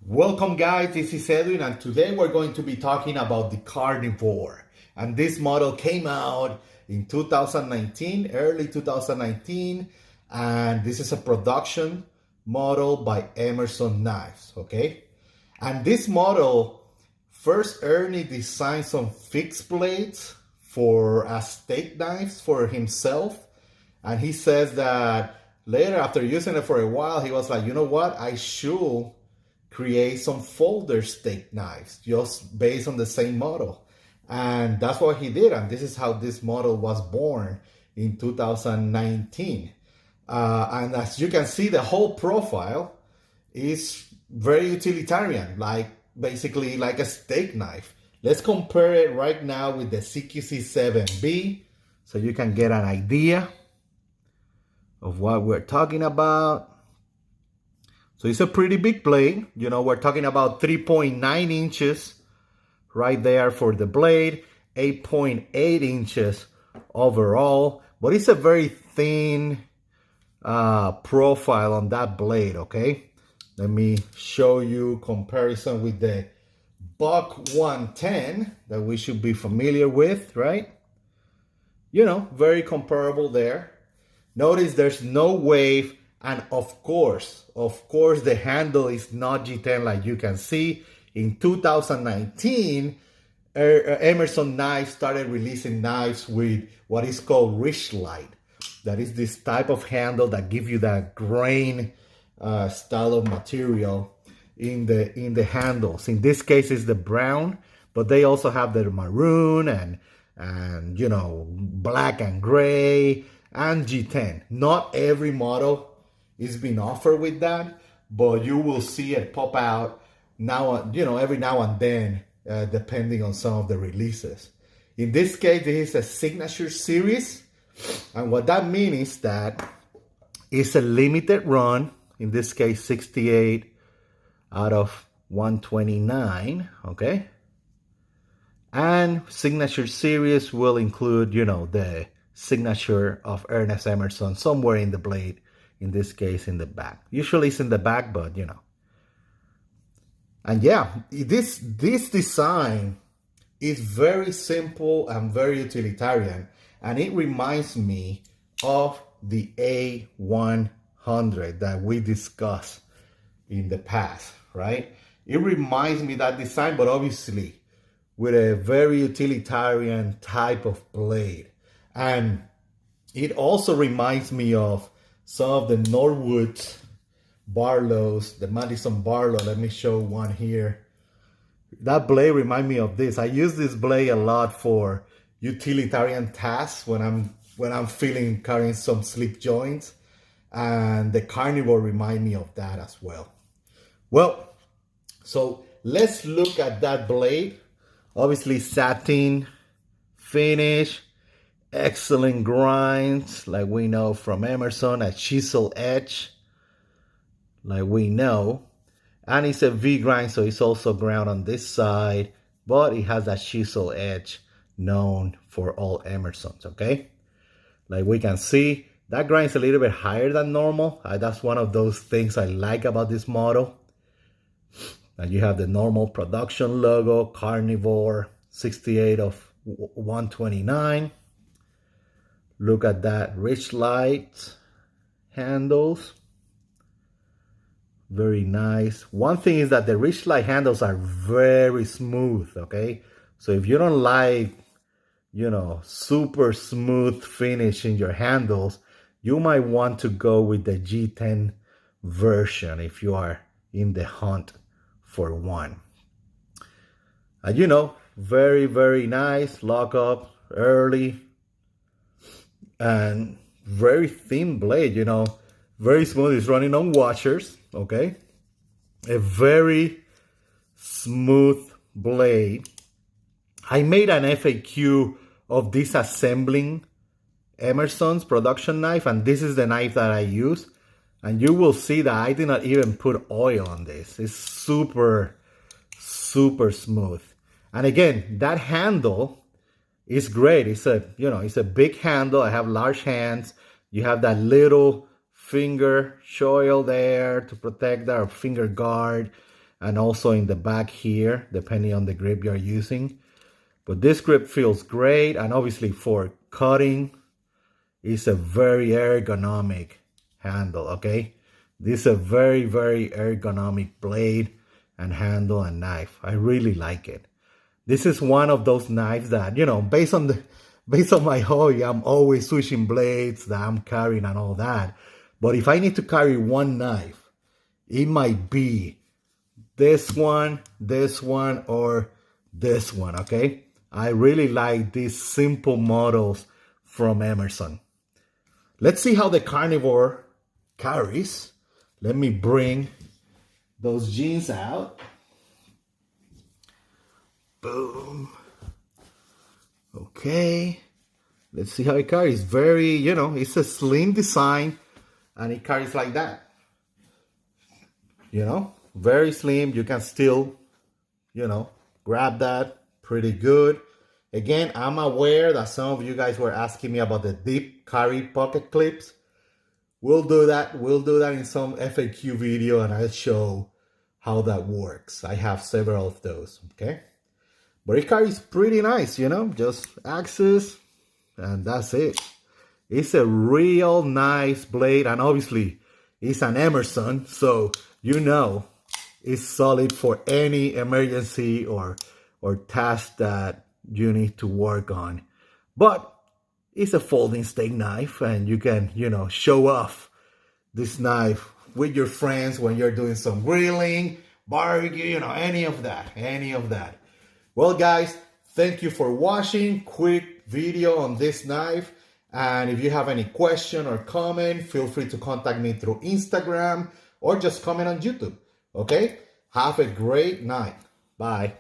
Welcome guys, this is Edwin and today we're going to be talking about the Carnivore. And this model came out in 2019, early 2019, and this is a production model by Emerson knives, okay? And this model, first Ernie designed some fixed blades for as steak knives for himself. And he says that later after using it for a while, he was like, you know what, I should create some folder steak knives just based on the same model. And that's what he did. And this is how this model was born in 2019. And as you can see, the whole profile is very utilitarian, like basically like a steak knife. Let's compare it right now with the CQC7B so you can get an idea of what we're talking about. So it's a pretty big blade. You know, we're talking about 3.9 inches right there for the blade, 8.8 inches overall, but it's a very thin profile on that blade, okay? Let me show you comparison with the Buck 110 that we should be familiar with, right? You know, very comparable there. Notice there's no wave. And of course, the handle is not G10 like you can see. In 2019, Emerson knives started releasing knives with what is called Richlight. That is this type of handle that gives you that grain style of material in the handles. In this case, it's the brown, but they also have the maroon and you know, black and gray and G10. Not every model is being offered with that, but you will see it pop out now, you know, every now and then, depending on some of the releases. In this case, this is a signature series, and what that means is that it's a limited run. In this case, 68 out of 129, okay? And signature series will include, you know, the signature of Ernest Emerson somewhere in the blade. In this case, in the back. Usually it's in the back, but you know. And yeah, this design is very simple and very utilitarian. And it reminds me of the A100 that we discussed in the past, right? It reminds me of that design, but obviously with a very utilitarian type of blade. And it also reminds me of some of the Norwood Barlows, the Madison Barlow. Let me show one here. That blade reminds me of this. I use this blade a lot for utilitarian tasks when I'm feeling carrying some slip joints, and the Carnivore remind me of that as well. Well, so let's look at that blade. Obviously satin finish. Excellent grinds, like we know from Emerson, a chisel edge, like we know. And it's a V grind, so it's also ground on this side, but it has that chisel edge known for all Emersons, okay? Like we can see, that grind's a little bit higher than normal. That's one of those things I like about this model. And you have the normal production logo, Carnivore, 68 of 129. Look at that Richlight handles. Very nice. One thing is that the Richlight handles are very smooth, okay? So if you don't like, you know, super smooth finish in your handles, you might want to go with the G10 version if you are in the hunt for one. And you know, very, very nice. Lock up early. And very thin blade, you know, very smooth. It's running on washers, okay? A very smooth blade. I made an FAQ of disassembling Emerson's production knife, and this is the knife that I use. And you will see that I did not even put oil on this. It's super, super smooth. And again, that handle is great. It's a, you know, it's a big handle. I have large hands. You have that little finger choil there to protect our finger guard. and also in the back here, depending on the grip you're using. But this grip feels great, and obviously for cutting, it's a very ergonomic handle, okay? This is a very, very ergonomic blade and handle and knife. I really like it. This is one of those knives that, you know, based on my hobby, I'm always switching blades that I'm carrying and all that. But if I need to carry one knife, it might be this one, or this one, okay? I really like these simple models from Emerson. Let's see how the Carnivore carries. Let me bring those jeans out. Boom. Okay. Let's see how it carries. Very, you know, it's a slim design and it carries like that. You know, very slim. You can still, you know, grab that pretty good. Again, I'm aware that some of you guys were asking me about the deep carry pocket clips. We'll do that. We'll do that in some FAQ video and I'll show how that works. I have several of those, okay? But it carries pretty nice, you know, just axis and that's it. It's a real nice blade and obviously it's an Emerson, so you know it's solid for any emergency or task that you need to work on. But it's a folding steak knife and you can, you know, show off this knife with your friends when you're doing some grilling, barbecue, you know, any of that. Well, guys, thank you for watching. Quick video on this knife. And if you have any question or comment, feel free to contact me through Instagram or just comment on YouTube. Okay? Have a great night. Bye.